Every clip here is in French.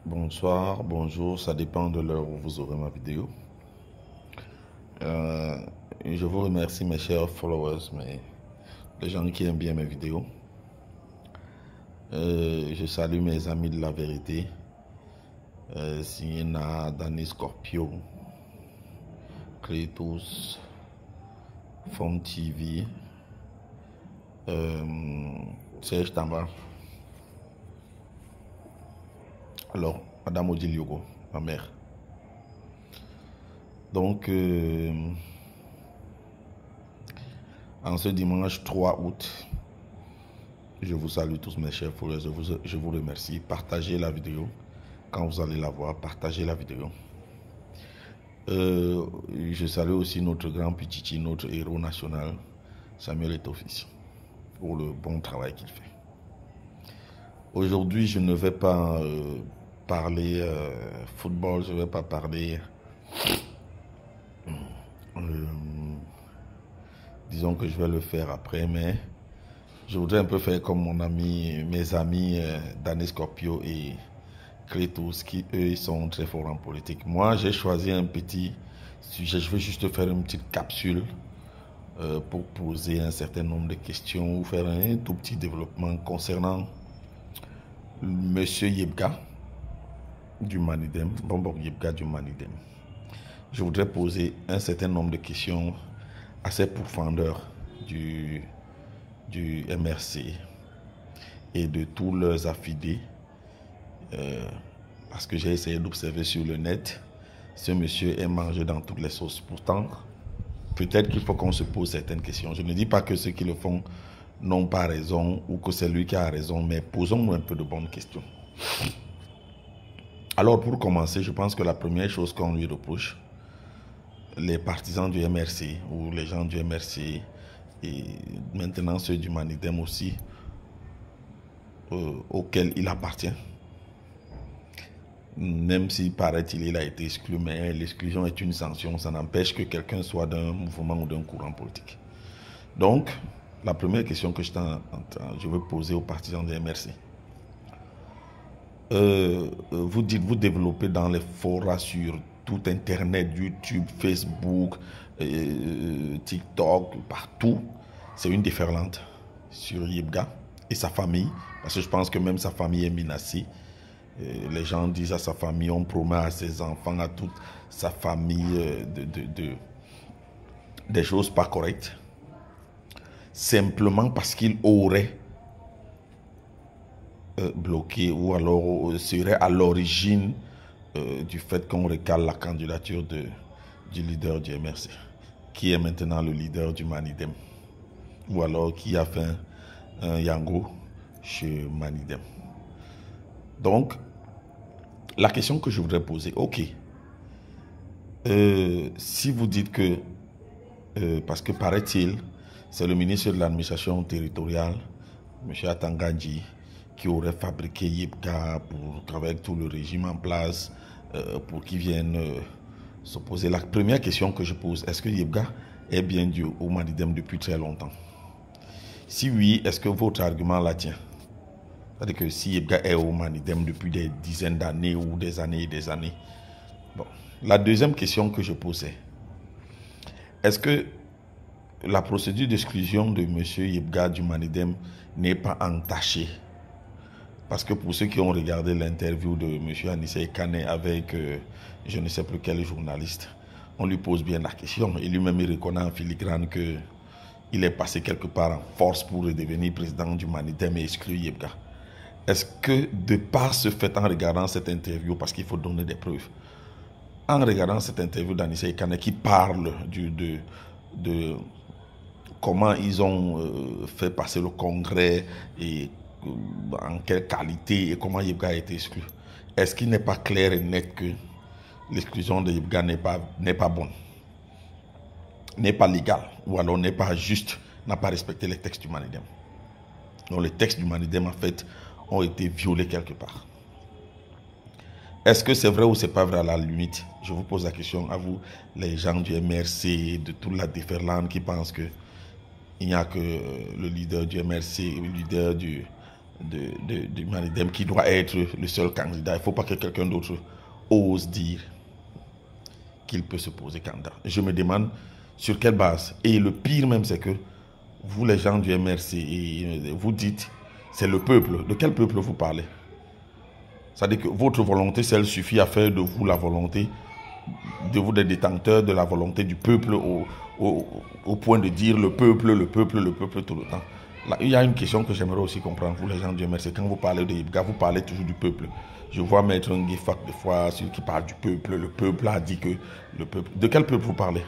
Bonsoir, bonjour, ça dépend de l'heure où vous aurez ma vidéo. Euh, je vous remercie mes chers followers, les gens qui aiment bien mes vidéos. Je salue mes amis de la vérité, Siena, Danny Scorpio, Cletus, Fom TV, Serge Tamba. Alors, Madame Odile Yogo, ma mère. Donc, en ce dimanche 3 août, je vous salue tous mes chers followers, je vous remercie. Partagez la vidéo. Quand vous allez la voir, partagez la vidéo. Je salue aussi notre grand Pichichi, notre héros national, Samuel Eto'o-Fils, pour le bon travail qu'il fait. Aujourd'hui, je ne vais pas parler football, je ne vais pas parler... disons que je vais le faire après, mais je voudrais un peu faire comme mes amis Danny Scorpio et Cletus, qui eux ils sont très forts en politique. Moi, j'ai choisi un petit sujet, je vais juste faire une petite capsule pour poser un certain nombre de questions ou faire un tout petit développement concernant Monsieur Yebga du Manidem, Bombok Yebga du Manidem. Je voudrais poser un certain nombre de questions assez profondeurs du MRC et de tous leurs affidés, parce que j'ai essayé d'observer sur le net, ce monsieur est mangé dans toutes les sauces. Pourtant, peut-être qu'il faut qu'on se pose certaines questions. Je ne dis pas que ceux qui le font n'ont pas raison ou que c'est lui qui a raison, mais posons-nous un peu de bonnes questions. Alors, pour commencer, je pense que la première chose qu'on lui reproche, les partisans du MRC ou les gens du MRC et maintenant ceux du Manidem aussi, auxquels il appartient, même si paraît-il il a été exclu, mais l'exclusion est une sanction, ça n'empêche que quelqu'un soit d'un mouvement ou d'un courant politique. Donc, la première question que je veux poser aux partisans du MRC, vous développez dans les forums sur tout Internet, YouTube, Facebook, TikTok, partout. C'est une déferlante sur Yebga et sa famille, parce que je pense que même sa famille est menacée. Les gens disent à sa famille, on promet à ses enfants, à toute sa famille des choses pas correctes, simplement parce qu'il aurait bloqué ou alors serait à l'origine du fait qu'on recale la candidature du leader du MRC, qui est maintenant le leader du Manidem, ou alors qui a fait un Yango chez Manidem. Donc, la question que je voudrais poser, ok, si vous dites que, parce que paraît-il, c'est le ministre de l'administration territoriale, M. Atangadji, qui aurait fabriqué Yebga avec tout le régime en place, pour qu'ils viennent s'opposer. La première question que je pose, est-ce que Yebga est bien dû au Manidem depuis très longtemps? Si oui, est-ce que votre argument la tient? C'est-à-dire que si Yebga est au Manidem depuis des dizaines d'années ou des années et des années. Bon. La deuxième question que je posais, est-ce que la procédure d'exclusion de M. Yebga du Manidem n'est pas entachée? Parce que pour ceux qui ont regardé l'interview de M. Anissé Kane avec je ne sais plus quel journaliste, on lui pose bien la question. Et lui-même, il reconnaît en filigrane qu'il est passé quelque part en force pour devenir président du Manidem et exclure Yebga. Est-ce que de par ce fait, en regardant cette interview, parce qu'il faut donner des preuves, en regardant cette interview d'Anissé Kane qui parle de comment ils ont fait passer le congrès et en quelle qualité et comment Yebga a été exclu, est-ce qu'il n'est pas clair et net que l'exclusion de Yebga n'est pas bonne, n'est pas légale, ou alors n'est pas juste, n'a pas respecté les textes du Manidem? Donc les textes du Manidem en fait ont été violés quelque part. Est-ce que c'est vrai ou c'est pas vrai? À la limite, je vous pose la question à vous, les gens du MRC, de toute la déferlante qui pensent que il n'y a que le leader du MRC, le leader du du Manidem qui doit être le seul candidat. Il ne faut pas que quelqu'un d'autre ose dire qu'il peut se poser candidat. Je me demande sur quelle base. Et le pire même, c'est que vous, les gens du MRC, vous dites, c'est le peuple. De quel peuple vous parlez? C'est-à-dire que votre volonté, celle suffit à faire de vous la volonté, de vous des détenteurs de la volonté du peuple au point de dire le peuple, le peuple, le peuple tout le temps. Là, il y a une question que j'aimerais aussi comprendre, vous les gens du MRC, quand vous parlez de Yibga, vous parlez toujours du peuple. Je vois Maître Nguifak des fois, celui qui parle du peuple, le peuple a dit que le peuple... De quel peuple vous parlez?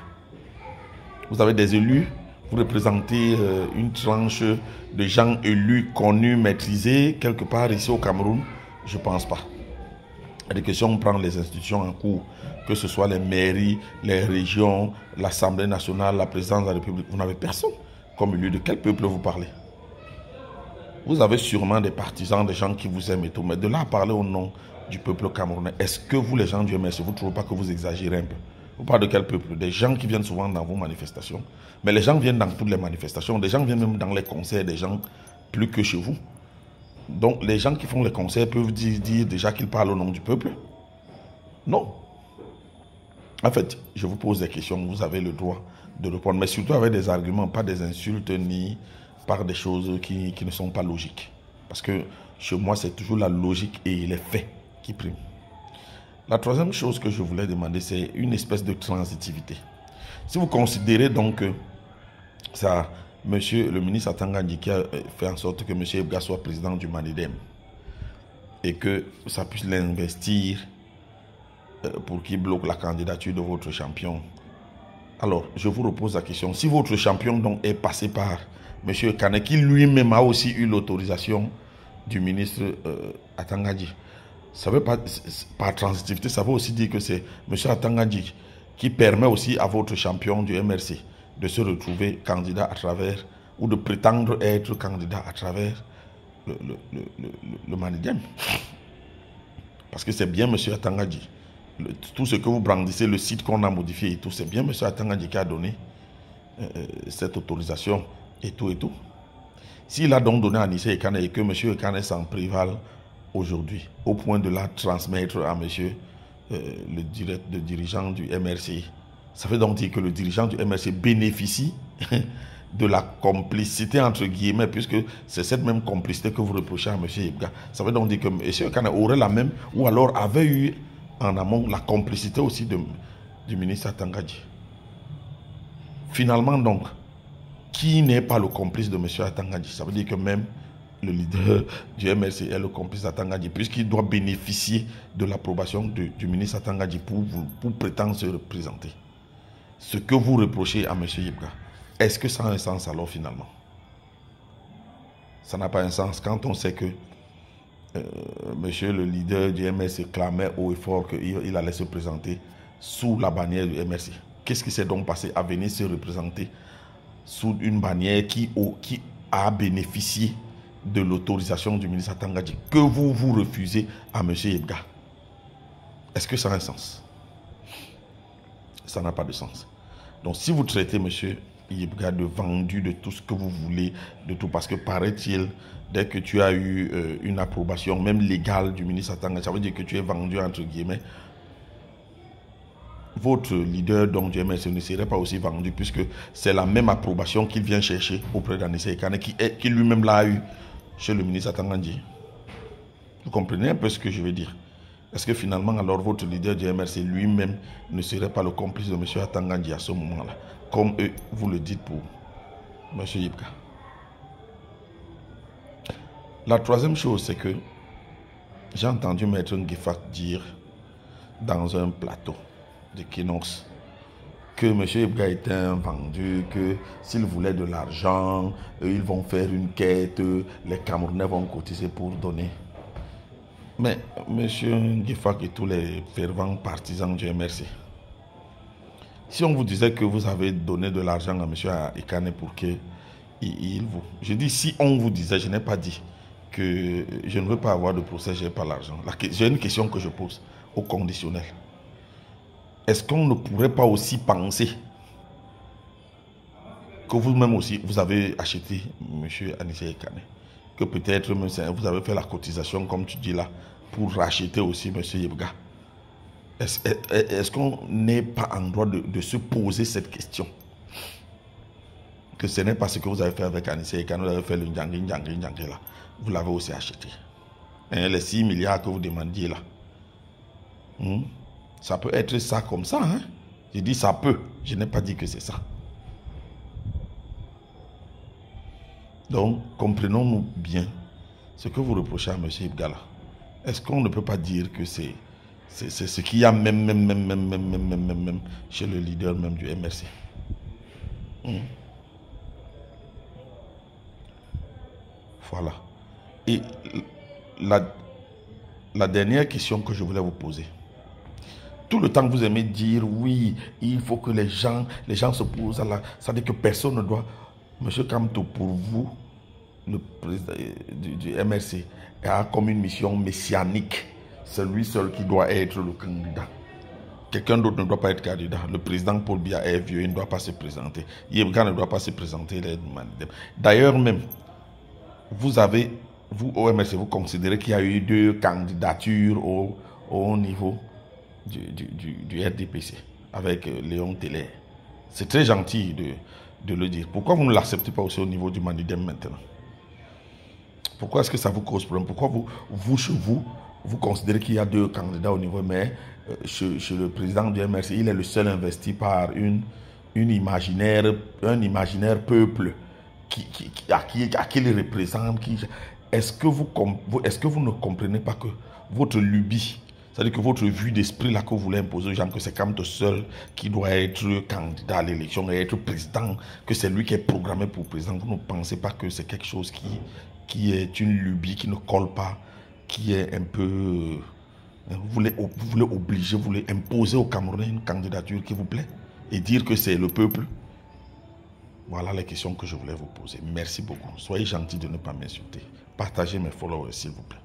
Vous avez des élus, vous représentez une tranche de gens élus, connus, maîtrisés, quelque part ici au Cameroun? Je ne pense pas. Il y a des questions, on prend les institutions en cours, que ce soit les mairies, les régions, l'Assemblée nationale, la présidence de la République. Vous n'avez personne comme élu. De quel peuple vous parlez? Vous avez sûrement des partisans, des gens qui vous aiment et tout, mais de là à parler au nom du peuple camerounais, est-ce que vous, les gens du MRC, vous ne trouvez pas que vous exagérez un peu? Vous parlez de quel peuple? Des gens qui viennent souvent dans vos manifestations. Mais les gens viennent dans toutes les manifestations. Des gens viennent même dans les concerts, des gens plus que chez vous. Donc, les gens qui font les concerts peuvent dire déjà qu'ils parlent au nom du peuple? Non. En fait, je vous pose des questions, vous avez le droit de répondre, mais surtout avec des arguments, pas des insultes ni par des choses qui ne sont pas logiques. Parce que chez moi, c'est toujours la logique et les faits qui priment. La troisième chose que je voulais demander, c'est une espèce de transitivité. Si vous considérez donc que ça, monsieur le ministre Atanga Ndjiki a fait en sorte que monsieur Yibga soit président du Manidem et que ça puisse l'investir pour qu'il bloque la candidature de votre champion. Alors, je vous repose la question. Si votre champion donc est passé par M. Kane, qui lui-même a aussi eu l'autorisation du ministre Atanga Ndjiki, ça veut pas, par transitivité, ça veut aussi dire que c'est M. Atanga Ndjiki qui permet aussi à votre champion du MRC de se retrouver candidat à travers, ou de prétendre être candidat à travers le Manidem. Parce que c'est bien M. Atanga Ndjiki. Tout ce que vous brandissez, le site qu'on a modifié et tout, c'est bien M. Atanga Ndjiki qui a donné cette autorisation et tout et tout. S'il a donc donné à Anissé Ekane et que M. Ekane s'en prévale aujourd'hui, au point de la transmettre à M. le dirigeant du MRC, ça veut donc dire que le dirigeant du MRC bénéficie de la complicité entre guillemets, puisque c'est cette même complicité que vous reprochez à M. Yibga. Ça veut donc dire que M. Ekane aurait la même, ou alors avait eu en amont la complicité aussi du ministre Atanga Ndjiki. Finalement donc, qui n'est pas le complice de M. Atanga Ndjiki? Ça veut dire que même le leader du MRC est le complice d'Atanga Ndjiki, puisqu'il doit bénéficier de l'approbation du ministre Atanga Ndjiki pour prétendre se représenter. Ce que vous reprochez à M. Yibga, est-ce que ça a un sens alors finalement? Ça n'a pas un sens quand on sait que monsieur le leader du MRC clamait haut et fort qu'il allait se présenter sous la bannière du MRC. Qu'est-ce qui s'est donc passé à venir se représenter sous une bannière qui a bénéficié de l'autorisation du ministre Atanga Ndjiki, que vous refusez à M. Yibga? Est-ce que ça a un sens? Ça n'a pas de sens. Donc si vous traitez M. Yibga de vendu de tout ce que vous voulez, de tout, parce que paraît-il, dès que tu as eu une approbation, même légale du ministre Atanga, ça veut dire que tu es vendu entre guillemets. Votre leader donc du MRC ne serait pas aussi vendu, puisque c'est la même approbation qu'il vient chercher auprès d'Anissé Ekane, qui lui-même l'a eu chez le ministre Atanga Ndjiki. Vous comprenez un peu ce que je veux dire? Est-ce que finalement alors votre leader du MRC lui-même ne serait pas le complice de M. Atanga Ndjiki à ce moment-là, comme eux, vous le dites pour M. Yibga? La troisième chose, c'est que j'ai entendu Maître Nguifak dire dans un plateau de Kinox que M. Yibga était un vendu, que s'il voulait de l'argent, ils vont faire une quête, les Camerounais vont cotiser pour donner. Mais M. Nguifak et tous les fervents partisans du MRC, si on vous disait que vous avez donné de l'argent à M. Ekane pour qu'il vous... Je dis si on vous disait, je n'ai pas dit que je ne veux pas avoir de procès, je n'ai pas l'argent. J'ai une question que je pose au conditionnel. Est-ce qu'on ne pourrait pas aussi penser que vous-même aussi, vous avez acheté M. Anissé Ekane que peut-être vous avez fait la cotisation, comme tu dis là, pour racheter aussi M. Yebga. Est-ce qu'on n'est pas en droit de se poser cette question? Que ce n'est pas ce que vous avez fait avec Anissé, et quand vous avez fait le Ndjangé là, vous l'avez aussi acheté. Et les 6 milliards que vous demandiez là, ça peut être ça comme ça. Hein? Je dis ça peut, je n'ai pas dit que c'est ça. Donc, comprenons-nous bien ce que vous reprochez à M. Yebga là. Est-ce qu'on ne peut pas dire que c'est ce qu'il y a même chez le leader même du MRC? Voilà. Et la dernière question que je voulais vous poser. Tout le temps que vous aimez dire, oui, il faut que les gens se posent à la... Ça veut dire que personne ne doit... Monsieur Kamto, pour vous, le président du MRC a comme une mission messianique. C'est lui seul qui doit être le candidat. Quelqu'un d'autre ne doit pas être candidat. Le président Paul Biya est vieux, il ne doit pas se présenter. Yebga ne doit pas se présenter. D'ailleurs même, vous au MRC, vous considérez qu'il y a eu 2 candidatures au niveau du RDPC avec Léon Teller. C'est très gentil de le dire. Pourquoi vous ne l'acceptez pas aussi au niveau du Manidem maintenant? Pourquoi est-ce que ça vous cause problème? Pourquoi vous considérez qu'il y a 2 candidats au niveau, mais chez le président du MRC, il est le seul investi par un imaginaire peuple à qui il représente. Est-ce que vous ne comprenez pas que votre lubie, c'est-à-dire que votre vue d'esprit là que vous voulez imposer aux gens, que c'est Kamto seul qui doit être candidat à l'élection et être président, que c'est lui qui est programmé pour président, vous ne pensez pas que c'est quelque chose qui est une lubie, qui ne colle pas, qui est un peu... Vous voulez obliger, vous voulez imposer aux Camerounais une candidature qui vous plaît et dire que c'est le peuple? Voilà les questions que je voulais vous poser. Merci beaucoup. Soyez gentils de ne pas m'insulter. Partagez mes followers, s'il vous plaît.